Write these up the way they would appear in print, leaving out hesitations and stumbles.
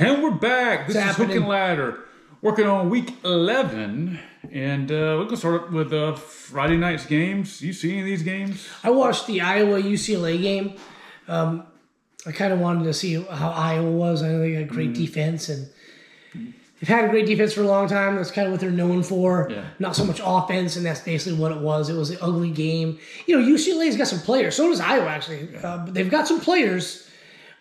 And we're back. This is Hook happening? and Ladder. Working on week 11. And we're going to start with Friday night's games. You see any of these games? I watched the Iowa-UCLA game. I kind of wanted to see how Iowa was. I know they got great defense, and they've had a great defense for a long time. That's kind of what they're known for. Yeah. Not so much offense, and that's basically what it was. It was an ugly game. You know, UCLA's got some players. So does Iowa, actually. They've got some players,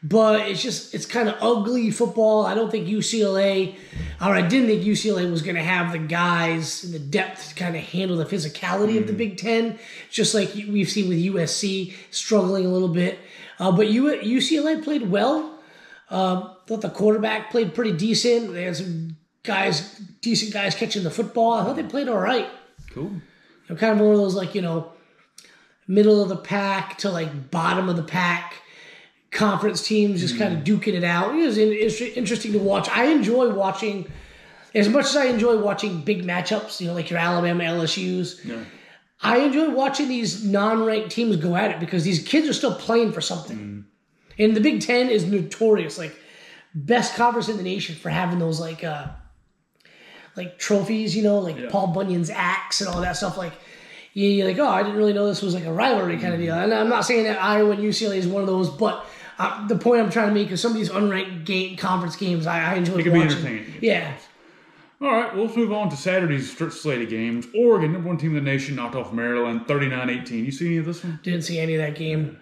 but it's kind of ugly football. I don't think UCLA, or I didn't think UCLA was going to have the guys and the depth to kind of handle the physicality of the Big Ten, just like we've seen with USC struggling a little bit. But UCLA played well. Thought the quarterback played pretty decent. They had some decent guys catching the football. I thought they played all right. Cool. Kind of one of those middle of the pack to bottom of the pack conference teams just kind of duking it out. It was interesting to watch. I enjoy watching, as much as I enjoy watching big matchups, like your Alabama LSUs. Yeah. I enjoy watching these non-ranked teams go at it because these kids are still playing for something. And the Big Ten is notorious, best conference in the nation for having those trophies, Paul Bunyan's axe and all that stuff. You're like, oh, I didn't really know this was a rivalry kind of deal. And I'm not saying that Iowa and UCLA is one of those, but the point I'm trying to make is some of these unranked conference games I enjoy watching. It can be entertaining. Yeah. All right, well, let's move on to Saturday's slate of games. Oregon, number one team in the nation, knocked off Maryland 39-18. You see any of this one? Didn't see any of that game.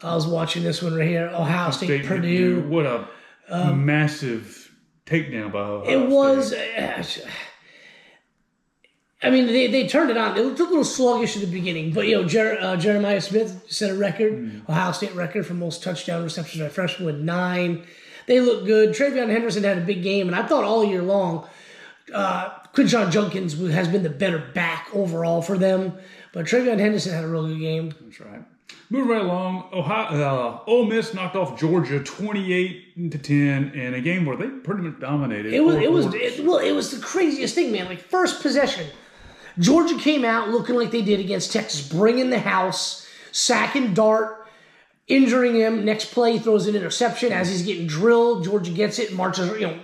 I was watching this one right here. Ohio State, Purdue. What a massive takedown by Ohio State. It was. They turned it on. It looked a little sluggish at the beginning, but Jeremiah Smith set a record, Ohio State record for most touchdown receptions by a freshman with 9. They looked good. TreVeyon Henderson had a big game, and I thought all year long, Quinshon Judkins has been the better back overall for them, but TreVeyon Henderson had a real good game. That's right. Moving right along, Ole Miss knocked off Georgia 28-10 in a game where they pretty much dominated. It was the craziest thing, man. First possession, Georgia came out looking like they did against Texas, bringing the house, sacking Dart, injuring him. Next play, throws an interception as he's getting drilled. Georgia gets it, marches, on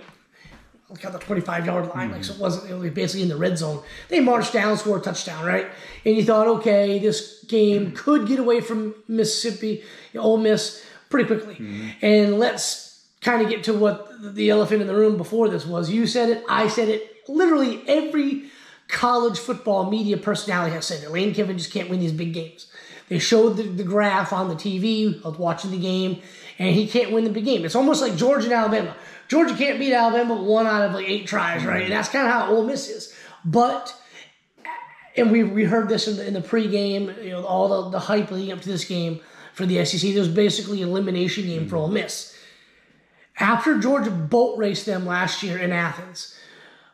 the 25-yard line, so it wasn't basically in the red zone. They marched down, scored a touchdown, right? And you thought, okay, this game could get away from Mississippi, Ole Miss, pretty quickly. And let's kind of get to what the elephant in the room before this was. You said it, I said it. Literally every college football media personality has said it. Lane Kiffin just can't win these big games. They showed the graph on the TV. I was watching the game, and he can't win the big game. It's almost like Georgia and Alabama. Georgia can't beat Alabama 1 out of 8 tries, right? And that's kind of how Ole Miss is. And we heard this in the pregame, all the hype leading up to this game for the SEC. There was basically an elimination game for Ole Miss. After Georgia boat raced them last year in Athens,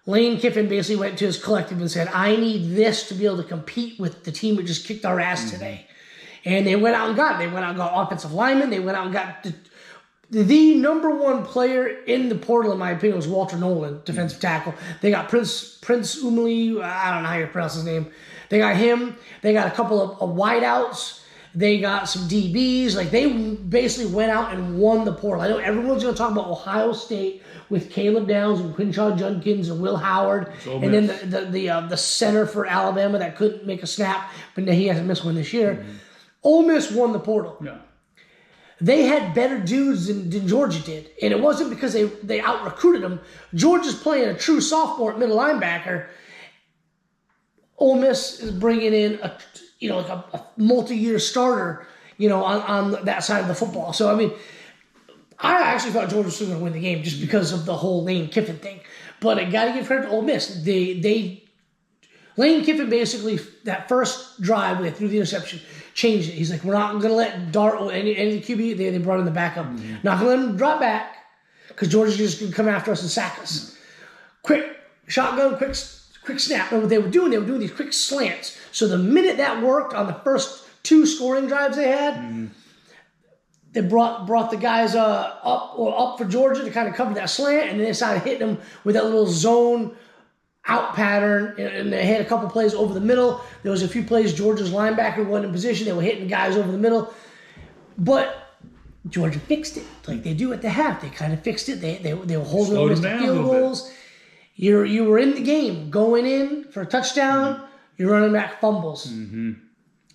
Lane Kiffin basically went to his collective and said, I need this to be able to compete with the team that just kicked our ass today. And they went out and got it. They went out and got offensive linemen. They went out and got the number one player in the portal, in my opinion, was Walter Nolan, defensive tackle. They got Prince Umali. I don't know how you pronounce his name. They got him. They got a couple of wideouts. They got some DBs. They basically went out and won the portal. I know everyone's going to talk about Ohio State with Caleb Downs and Quinshon Judkins and Will Howard, and then the center for Alabama that couldn't make a snap, but he hasn't missed one this year. Ole Miss won the portal. Yeah. They had better dudes than Georgia did. And it wasn't because they out-recruited them. Georgia's playing a true sophomore at middle linebacker. Ole Miss is bringing in a multi-year starter, on that side of the football. So, I actually thought Georgia was going to win the game just because of the whole Lane Kiffin thing. But I got to give credit to Ole Miss. Lane Kiffin basically, that first drive where they threw the interception, changed it. He's like, we're not going to let Dart or any of the QB, they brought in the backup. Not going to let him drop back because Georgia's just going to come after us and sack us. Quick shotgun, quick snap. And what they were doing these quick slants. So the minute that worked on the first 2 scoring drives they had, they brought the guys up for Georgia to kind of cover that slant, and then they started hitting them with that little zone out pattern, and they had a couple plays over the middle. There was a few plays Georgia's linebacker wasn't in position. They were hitting guys over the middle. But Georgia fixed it like they do at the half. They kind of fixed it. They were holding Slowed them them to down a field little bit. goals. You were in the game, going in for a touchdown. You're running back fumbles.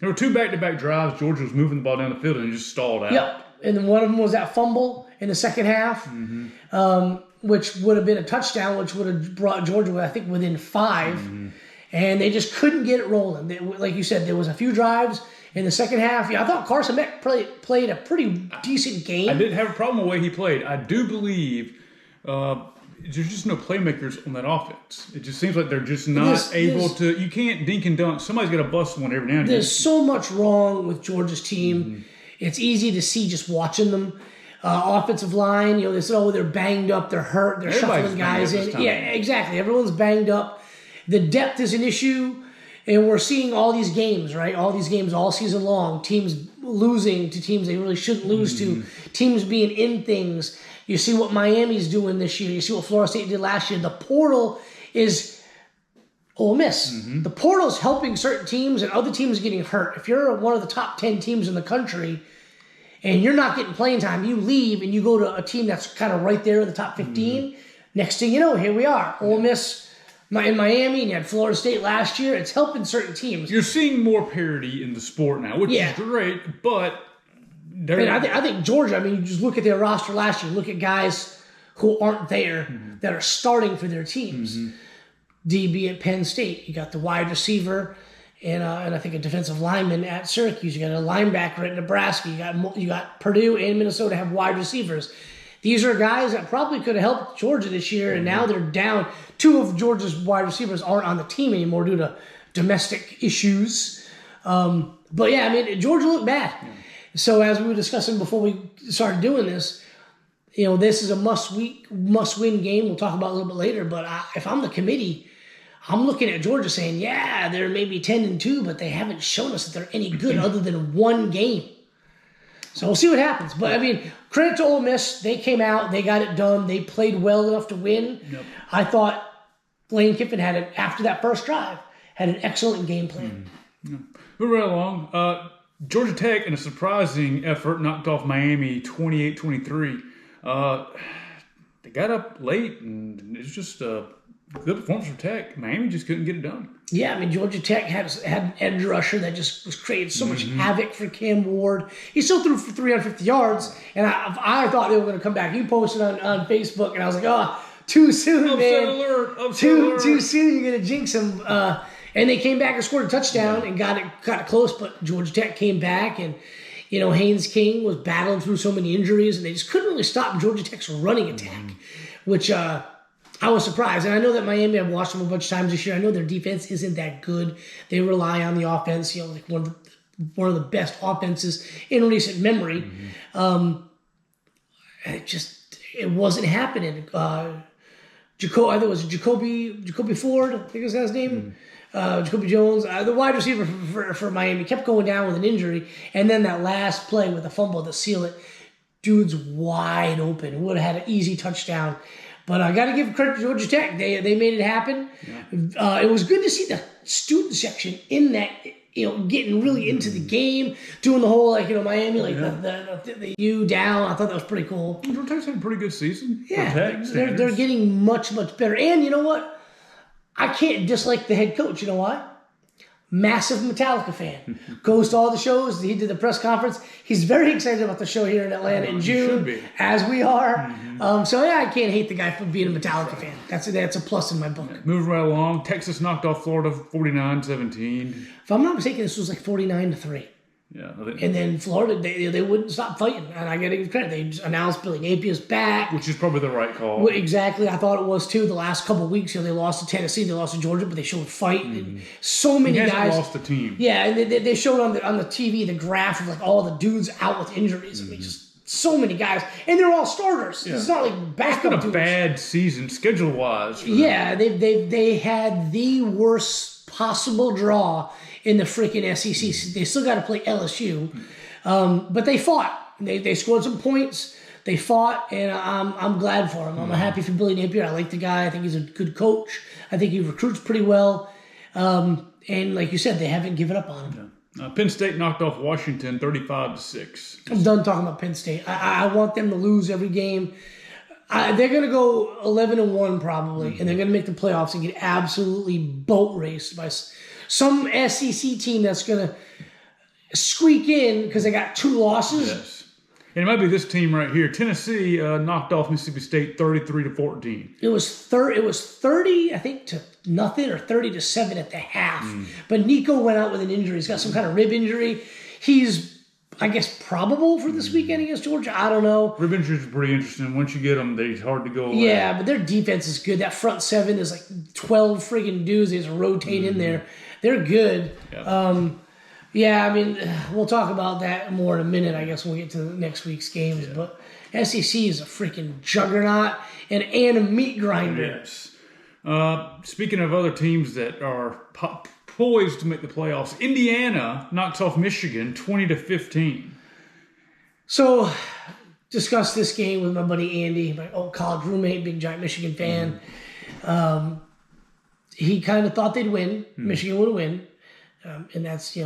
There were 2 back-to-back drives. Georgia was moving the ball down the field and it just stalled out. Yep. And then one of them was that fumble in the second half, which would have been a touchdown, which would have brought Georgia, I think, within 5. And they just couldn't get it rolling. Like you said, there was a few drives in the second half. Yeah, I thought Carson Beck played a pretty decent game. I didn't have a problem with the way he played. I do believe there's just no playmakers on that offense. It just seems like they're just not able to. You can't dink and dunk. Somebody's got to bust one every now and again. There's so much wrong with Georgia's team. It's easy to see just watching them. Offensive line, they said, they're banged up, they're hurt, they're shuffling guys in. Yeah, exactly. Everyone's banged up. The depth is an issue, and we're seeing all these games, right? All these games all season long. Teams losing to teams they really shouldn't lose to. Teams being in things. You see what Miami's doing this year. You see what Florida State did last year. The portal is Ole Miss. The portal's helping certain teams, and other teams getting hurt. If you're one of the top 10 teams in the country, and you're not getting playing time, you leave and you go to a team that's kind of right there in the top 15. Next thing you know, here we are. Ole Miss in Miami, and you had Florida State last year. It's helping certain teams. You're seeing more parity in the sport now, which is great, but... I think Georgia, you just look at their roster last year. Look at guys who aren't there that are starting for their teams. DB at Penn State. You got the wide receiver and I think a defensive lineman at Syracuse. You got a linebacker at Nebraska. You got Purdue and Minnesota have wide receivers. These are guys that probably could have helped Georgia this year, and now they're down. 2 of Georgia's wide receivers aren't on the team anymore due to domestic issues. But yeah, Georgia looked bad. So as we were discussing before we started doing this, this is a must-win game. We'll talk about it a little bit later. But if I'm the committee, I'm looking at Georgia saying, yeah, they're maybe 10-2, but they haven't shown us that they're any good other than one game. So we'll see what happens. But, credit to Ole Miss. They came out. They got it done. They played well enough to win. I thought Lane Kiffin after that first drive, had an excellent game plan. Moving right along. Georgia Tech, in a surprising effort, knocked off Miami 28-23. They got up late, and it's just a good performance for Tech. Miami just couldn't get it done. Yeah, Georgia Tech had an edge rusher that just was creating so much havoc for Cam Ward. He still threw for 350 yards, and I thought they were going to come back. You posted on Facebook, and I was like, too soon, Upset man. alert. Too soon, you're going to jinx him. And they came back and scored a touchdown and got it close, but Georgia Tech came back, and Haynes King was battling through so many injuries, and they just couldn't really stop Georgia Tech's running attack, which I was surprised. And I know that Miami, I've watched them a bunch of times this year. I know their defense isn't that good. They rely on the offense, like one of the best offenses in recent memory. It wasn't happening. I think it was Jacoby Ford, I think was his name. Jacoby Jones, the wide receiver for Miami, kept going down with an injury, and then that last play with a fumble to seal it, dude's wide open. Would have had an easy touchdown. But I got to give credit to Georgia Tech. They made it happen. It was good to see the student section in that, getting really into the game, doing the whole Miami the U down. I thought that was pretty cool. Georgia Tech's had a pretty good season. Yeah, they're getting much better. And you know what? I can't dislike the head coach. You know why? Massive Metallica fan. Goes to all the shows. He did the press conference. He's very excited about the show here in Atlanta in June, as we are. So yeah, I can't hate the guy for being a Metallica fan. That's a plus in my book. Moving right along, Texas knocked off Florida 49-17. If I'm not mistaken, this was like 49-3. Yeah, and then Florida, they wouldn't stop fighting, and I got to give credit. They just announced Billy Napier's back, which is probably the right call. Well, exactly, I thought it was too. The last couple of weeks, they lost to Tennessee, they lost to Georgia, but they showed fight. And so many guys lost the team. Yeah, and they showed on the TV the graph of all the dudes out with injuries. Just so many guys, and they're all starters. Yeah. It's not like backup. It's been a bad season schedule wise. Yeah, they had the worst possible draw in the freaking SEC. They still got to play LSU. But they fought. They scored some points. They fought, and I'm glad for them. I'm happy for Billy Napier. I like the guy. I think he's a good coach. I think he recruits pretty well. And like you said, they haven't given up on him. Penn State knocked off Washington 35-6. I'm done talking about Penn State. I want them to lose every game. They're going to go 11-1 probably, and they're going to make the playoffs and get absolutely boat raced by some SEC team that's going to squeak in because they got 2 losses. Yes. And it might be this team right here. Tennessee knocked off Mississippi State 33-14. It was 30, I think, to nothing, or 30-7 at the half. But Nico went out with an injury. He's got some kind of rib injury. He's, I guess, probable for this weekend against Georgia. I don't know. Rib injuries are pretty interesting. Once you get them, they're hard to go away. Yeah, but their defense is good. That front 7 is like 12 friggin' dudes. They just rotate in there. They're good. Yeah. Yeah, I mean, we'll talk about that more in a minute, I guess, when we get to next week's games. Yeah. But SEC is a freaking juggernaut and a meat grinder. Yes. Speaking of other teams that are poised to make the playoffs, Indiana knocks off Michigan 20-15. So, discussed this game with my buddy Andy, my old college roommate, big giant Michigan fan. He kind of thought they'd win. Michigan would win. And that's,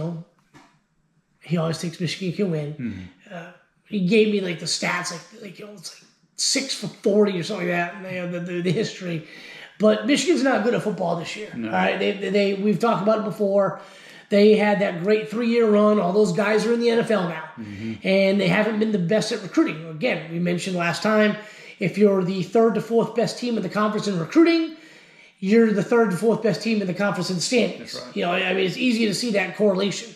he always thinks Michigan can win. He gave me like the stats, it's like 6 for 40 or something like that. And the history, but Michigan's not good at football this year. No. All right, we've talked about it before. They had that great 3-year run. All those guys are in the NFL now, and they haven't been the best at recruiting. Again, we mentioned last time, if you're the 3rd to 4th best team in the conference in recruiting, you're the 3rd to 4th best team in the conference in standings. That's right. I mean, it's easy to see that correlation.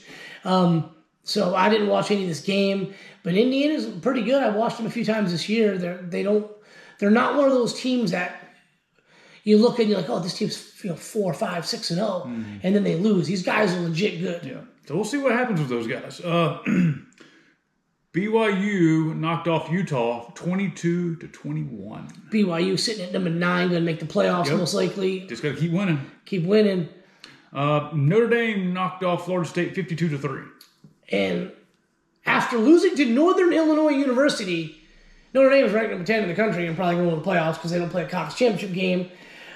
So I didn't watch any of this game, but Indiana's pretty good. I watched them a few times this year. They're not one of those teams that you look and you're like, oh, this team's 4, 5, 6-0, and then they lose. These guys are legit good. Yeah. So we'll see what happens with those guys. BYU knocked off Utah 22-21. BYU sitting at number 9, going to make the playoffs most likely. Just got to keep winning. Keep winning. Notre Dame knocked off Florida State 52-3. And after losing to Northern Illinois University, Notre Dame is ranked number 10 in the country and probably going to the playoffs because they don't play a conference championship game.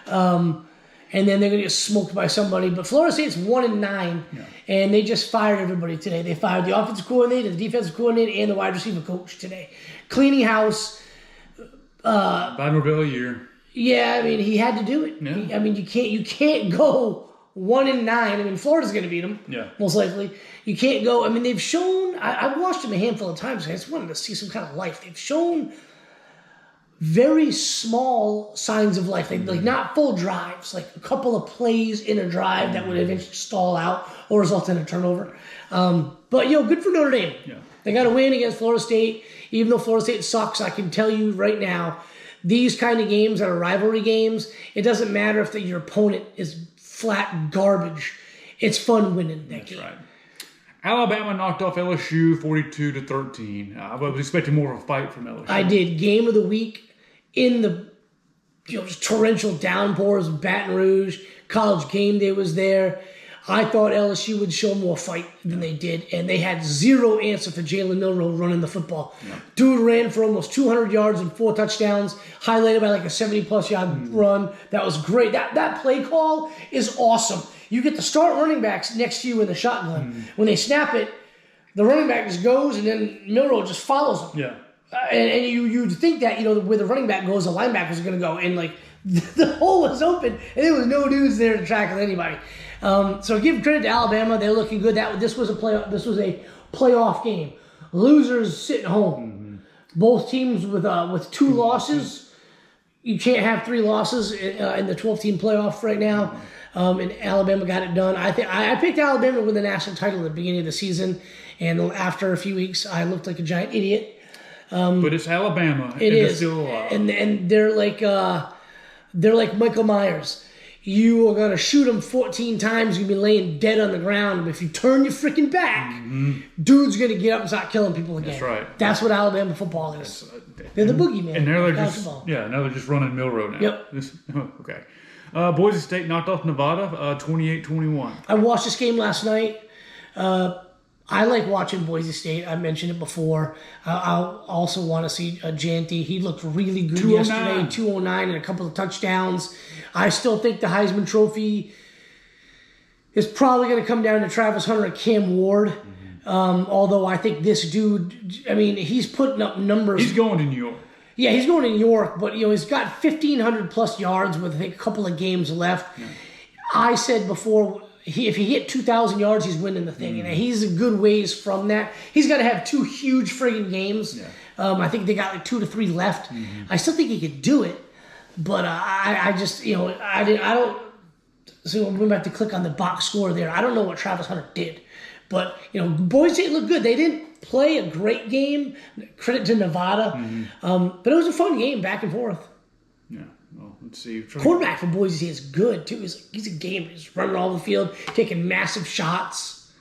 And then they're going to get smoked by somebody. But Florida State's 1-9, and they just fired everybody today. They fired the offensive coordinator, the defensive coordinator, and the wide receiver coach today. Cleaning house. By Norvell a year. Yeah, I mean, he had to do it. Yeah. You can't go 1-9. I mean, Florida's going to beat them, most likely. You can't go. I mean, they've shown. I've watched them a handful of times. I just wanted to see some kind of life. They've shown very small signs of life, like not full drives, like a couple of plays in a drive that would eventually stall out or result in a turnover. But good for Notre Dame. Yeah. They got to win against Florida State. Even though Florida State sucks, I can tell you right now, these kind of games that are rivalry games, it doesn't matter if your opponent is flat garbage. It's fun winning that game. Right. Alabama knocked off LSU 42-13. I was expecting more of a fight from LSU. I did. Game of the week in the just torrential downpours of Baton Rouge. College game day was there. I thought LSU would show more fight than they did, and they had zero answer for Jalen Milroe running the football. Yeah. Dude ran for almost 200 yards and 4 touchdowns, highlighted by like a 70-plus yard run. That was great. That play call is awesome. You get the start running backs next to you in the shotgun. When they snap it, the running back just goes, and then Milroe just follows them. Yeah. And you'd think that, where the running back goes, the linebacker's going to go. And, the hole was open, and there was no dudes there to tackle anybody. So give credit to Alabama. They're looking good. This was a playoff game. Losers sitting home. Both teams with 2 losses. You can't have 3 losses in the 12-team playoff right now. And Alabama got it done. I picked Alabama to win the national title at the beginning of the season, and after a few weeks, I looked like a giant idiot. But it's Alabama. It is, still and they're like Michael Myers. You are gonna shoot them 14 times. You'll be laying dead on the ground. But if you turn your freaking back, dude's gonna get up and start killing people again. That's right. That's what Alabama football is. They're the boogeyman. And now they're just running Milroe now. Yep. Okay. Boise State knocked off Nevada 28-21. I watched this game last night. I like watching Boise State. I mentioned it before. I also want to see Janty. He looked really good yesterday. 209 and a couple of touchdowns. I still think the Heisman Trophy is probably going to come down to Travis Hunter and Cam Ward. Although I think this dude, I mean, he's putting up numbers. He's going to New York. Yeah, he's going to New York, but he's got 1,500 plus yards with I think a couple of games left. Yeah. I said before, if he hit 2,000 yards, he's winning the thing, and he's a good ways from that. He's got to have 2 huge friggin' games. Yeah. I think they got like 2 to 3 left. I still think he could do it, but I just I don't. So we're about to click on the box score there. I don't know what Travis Hunter did, but Boise State looked good. They didn't play a great game. Credit to Nevada, but it was a fun game, back and forth. Yeah. Well, let's see. Quarterback for Boise State is good too. He's a gamer. He's running all the field, taking massive shots.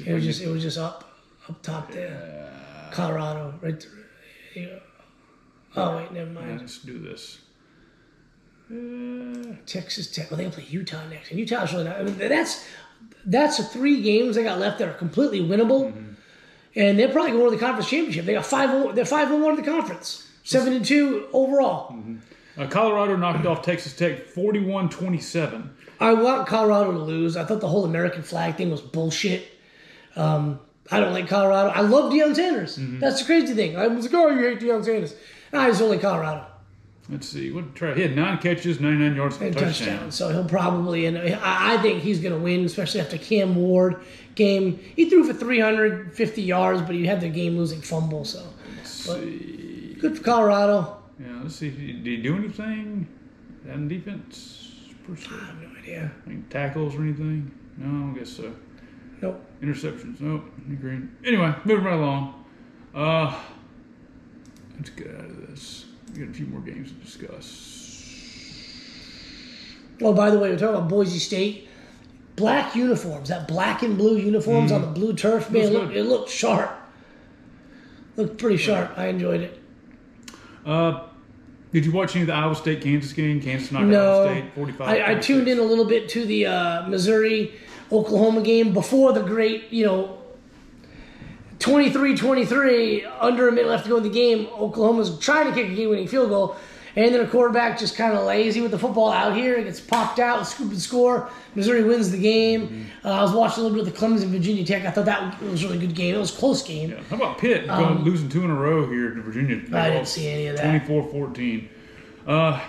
It was just up top there. Colorado, right there. Oh wait, never mind. Let's do this. Texas Tech. Well, they'll play Utah next, and Utah's really not. I mean, that's the 3 games they got left that are completely winnable, and they're probably going to the conference championship. They got 5. They're 5-1 in the conference, 7-2 overall. Colorado knocked off Texas Tech 41-27. I want Colorado to lose. I thought the whole American flag thing was bullshit. I don't like Colorado. I love Deion Sanders. That's the crazy thing. I was like, oh, you hate Deion Sanders. I just only Colorado. Let's see. He had 9 catches, 99 yards, and a touchdown. So he'll probably, and I think he's going to win, especially after Cam Ward game. He threw for 350 yards, but he had the game-losing fumble. So, let's see. Good for Colorado. Yeah, let's see. Did he do anything on defense? I have no idea. Any tackles or anything? No, I guess so. Nope. Interceptions? Nope. Green. Anyway, moving right along. Let's get out of this. We got a few more games to discuss. Oh, by the way, we're talking about Boise State. Black uniforms, that black and blue uniforms on the blue turf, man, it looked sharp. Looked pretty sharp. I enjoyed it. Did you watch any of the Iowa State-Kansas game? Kansas knocked Iowa State 45. I tuned in a little bit to the Missouri-Oklahoma game before the great, 23-23, under a minute left to go in the game. Oklahoma's trying to kick a game-winning field goal, and then a quarterback just kind of lazy with the football out here. It gets popped out, scoop and score. Missouri wins the game. I was watching a little bit of the Clemson Virginia Tech. I thought that was a really good game. It was a close game. Yeah. How about Pitt losing 2 in a row here to Virginia? I didn't see any of that. 24-14.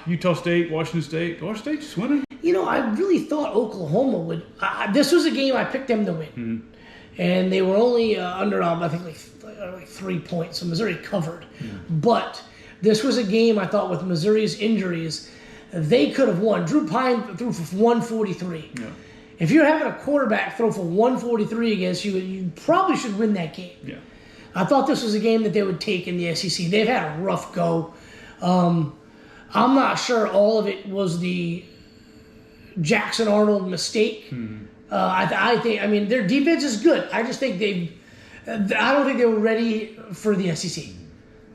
Utah State, Washington State. Washington State just winning. I really thought Oklahoma would. This was a game I picked them to win. And they were only underdog, I think, like 3 points. So Missouri covered. But this was a game, I thought, with Missouri's injuries, they could have won. Drew Pine threw for 143. Yeah. If you're having a quarterback throw for 143 against you, you probably should win that game. Yeah. I thought this was a game that they would take in the SEC. They've had a rough go. I'm not sure all of it was the Jackson Arnold mistake. I think their defense is good. I just think I don't think they were ready for the SEC.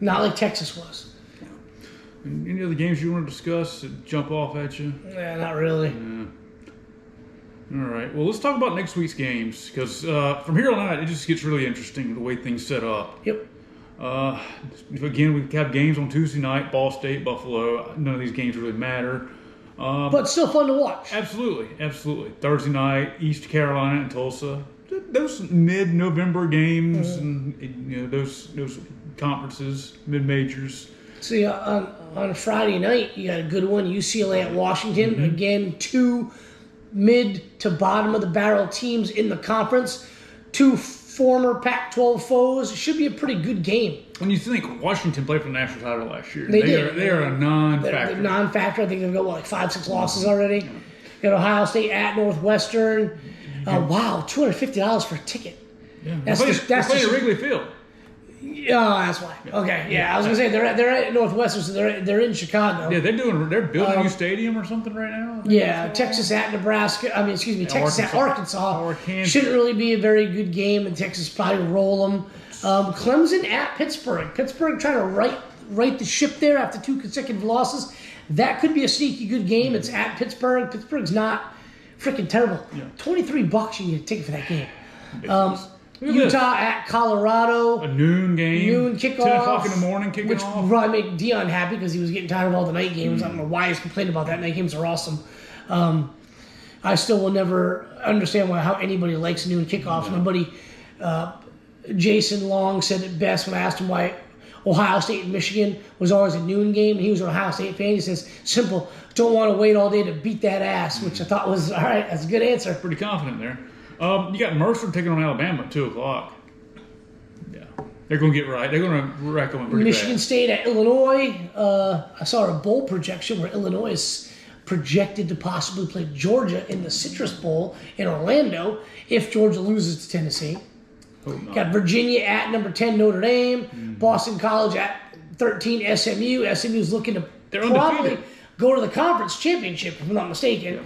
Not like Texas was. Any other games you want to discuss that jump off at you? Yeah, not really. Yeah. All right. Well, let's talk about next week's games because from here on out, it just gets really interesting the way things set up. Yep. Again, we have games on Tuesday night, Ball State, Buffalo. None of these games really matter. But still fun to watch. Absolutely. Thursday night, East Carolina and Tulsa. Those mid-November games and those conferences, mid-majors. See, on Friday night, you got a good one, UCLA at Washington. Again, 2 mid to bottom of the barrel teams in the conference. 2 former Pac-12 foes. Should be a pretty good game. When you think Washington played for the national title last year, they are a non-factor. They're non-factor. I think they've got 5-6 losses already. You got Ohio State at Northwestern. Wow, $250 for a ticket. Yeah, that's playing at Wrigley Field. Yeah, that's why. Okay, yeah, I was gonna say they're at Northwestern, so they're in Chicago. Yeah, they're building a new stadium or something right now. Yeah, Texas at Nebraska. Texas at Arkansas. Shouldn't really be a very good game, and Texas probably roll them. Clemson at Pittsburgh. Pittsburgh trying to right the ship there after 2 consecutive losses. That could be a sneaky good game. It's at Pittsburgh. Pittsburgh's not freaking terrible. Yeah. $23 you need a ticket for that game. Utah at Colorado. A noon game. Noon kickoff. 10 o'clock in the morning kicking which off. Which probably make Deion happy because he was getting tired of all the night games. I don't know why he's complaining about that. Night games are awesome. I still will never understand how anybody likes noon kickoffs. My buddy Jason Long said it best when I asked him why Ohio State and Michigan was always a noon game. He was an Ohio State fan. He says, simple, don't want to wait all day to beat that ass, which I thought was, all right, that's a good answer. Pretty confident there. You got Mercer taking on Alabama at 2 o'clock. Yeah. They're going to get right. They're going to wreck them pretty Michigan bad. State at Illinois. I saw a bowl projection where Illinois is projected to possibly play Georgia in the Citrus Bowl in Orlando if Georgia loses to Tennessee. Got Virginia at number 10, Notre Dame. Boston College at 13, SMU. SMU's looking to probably go to the conference championship, if I'm not mistaken.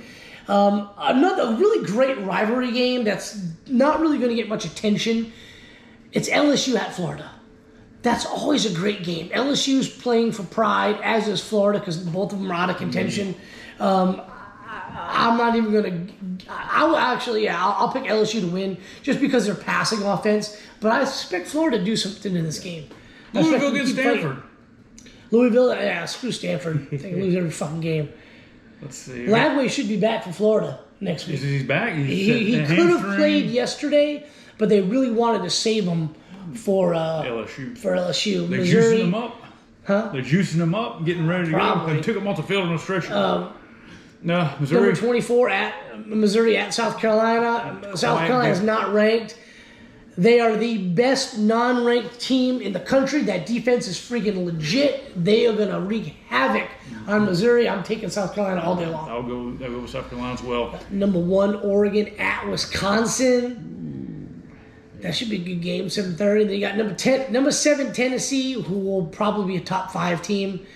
Yeah. Another really great rivalry game that's not really going to get much attention. It's LSU at Florida. That's always a great game. LSU's playing for pride, as is Florida, because both of them are out of contention. I'm not even going to... I'll pick LSU to win just because they're passing offense. But I expect Florida to do something in this game. Louisville against Stanford. Louisville, screw Stanford. They can lose every fucking game. Let's see. Lagway should be back for Florida next week. He's back? He could have played yesterday, but they really wanted to save him for LSU. They're Missouri, juicing him up. Huh? They're juicing him up, getting ready to go. They took him off the field on a stretcher. No, Missouri. Number 24 at Missouri at South Carolina. South Carolina is not ranked. They are the best non-ranked team in the country. That defense is freaking legit. They are going to wreak havoc on Missouri. I'm taking South Carolina all day long. I'll go with South Carolina as well. Number 1, Oregon at Wisconsin. That should be a good game, 7:30. Then you got number 7, Tennessee, who will probably be a top 5 team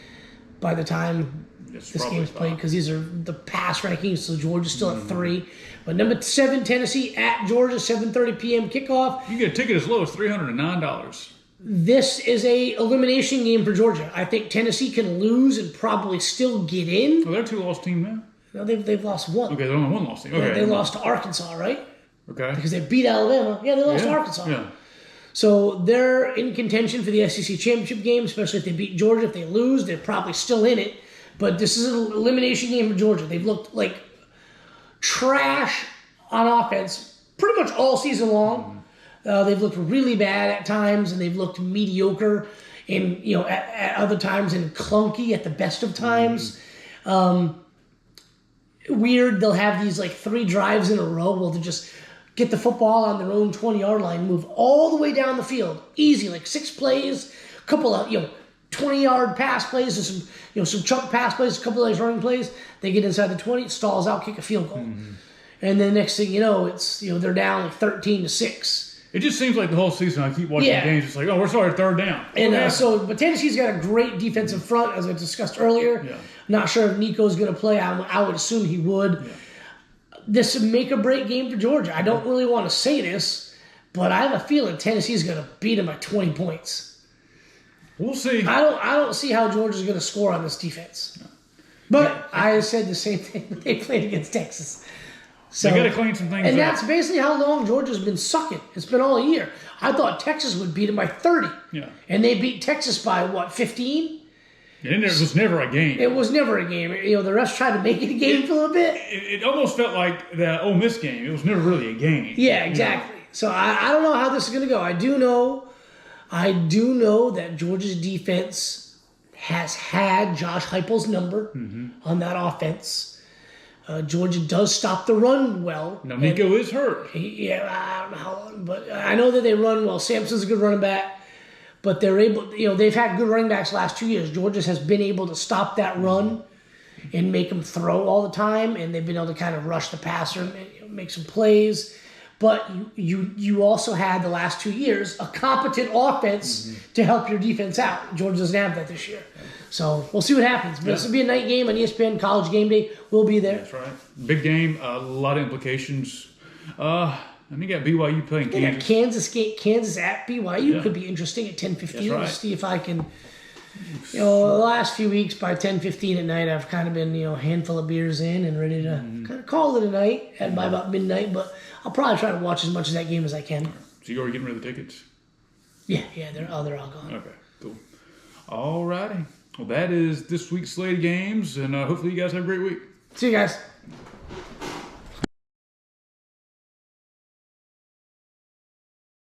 by the time this game's played, because these are the past rankings, so Georgia's still at 3. But number 7, Tennessee at Georgia, 7:30 p.m. kickoff. You get a ticket as low as $309. This is a elimination game for Georgia. I think Tennessee can lose and probably still get in. Oh, they're a 2-loss team now? No, they've lost 1. Okay, they're only 1-loss team. Okay. They lost to Arkansas, right? Okay. Because they beat Alabama. Yeah, they lost to Arkansas. Yeah. So they're in contention for the SEC championship game, especially if they beat Georgia. If they lose, they're probably still in it. But this is an elimination game for Georgia. They've looked like trash on offense pretty much all season long. They've looked really bad at times, and they've looked mediocre at other times, and clunky at the best of times. Weird, they'll have these 3 drives in a row where they'll just get the football on their own 20-yard line, move all the way down the field. Easy, 6 plays, a couple of, 20-yard pass plays and some chunk pass plays, a couple of those running plays. They get inside the 20, it stalls out, kick a field goal. And then next thing you know, it's they're down 13-6. It just seems like the whole season I keep watching the games. It's like, we're sorry, 3rd down. And but Tennessee's got a great defensive front, as I discussed earlier. Yeah. Not sure if Nico's going to play. I would assume he would. Yeah. This is a make-or-break game for Georgia. I don't really want to say this, but I have a feeling Tennessee's going to beat them by 20 points. We'll see. I don't see how Georgia's going to score on this defense. No. But I said the same thing when they played against Texas. So, they got to clean some things up. And that's basically how long Georgia's been sucking. It's been all year. I thought Texas would beat them by 30. Yeah. And they beat Texas by, 15? It was never a game. It was never a game. The refs tried to make it a game for a little bit. It almost felt like the Ole Miss game. It was never really a game. Yeah, exactly. So I don't know how this is going to go. I do know that Georgia's defense has had Josh Heupel's number on that offense. Georgia does stop the run well. Now, Nico is hurt. I don't know how long, but I know that they run well. Sampson's a good running back, but they're able, they've had good running backs the last 2 years. Georgia has been able to stop that run and make them throw all the time, and they've been able to kind of rush the passer and make some plays. But you also had the last 2 years a competent offense to help your defense out. Georgia doesn't have that this year. So we'll see what happens. But this will be a night game on ESPN. College Game Day will be there. That's right. Big game. A lot of implications. I think you got BYU playing Kansas. Kansas at BYU could be interesting at 10:15. That's right. We'll see if I can. The last few weeks by 10:15 at night, I've kind of been a handful of beers in and ready to kind of call it a night at by about midnight. But I'll probably try to watch as much of that game as I can. So you already getting rid of the tickets? Yeah, they're all gone. Okay, cool. All righty. Well, that is this week's slate of games, and hopefully you guys have a great week. See you guys.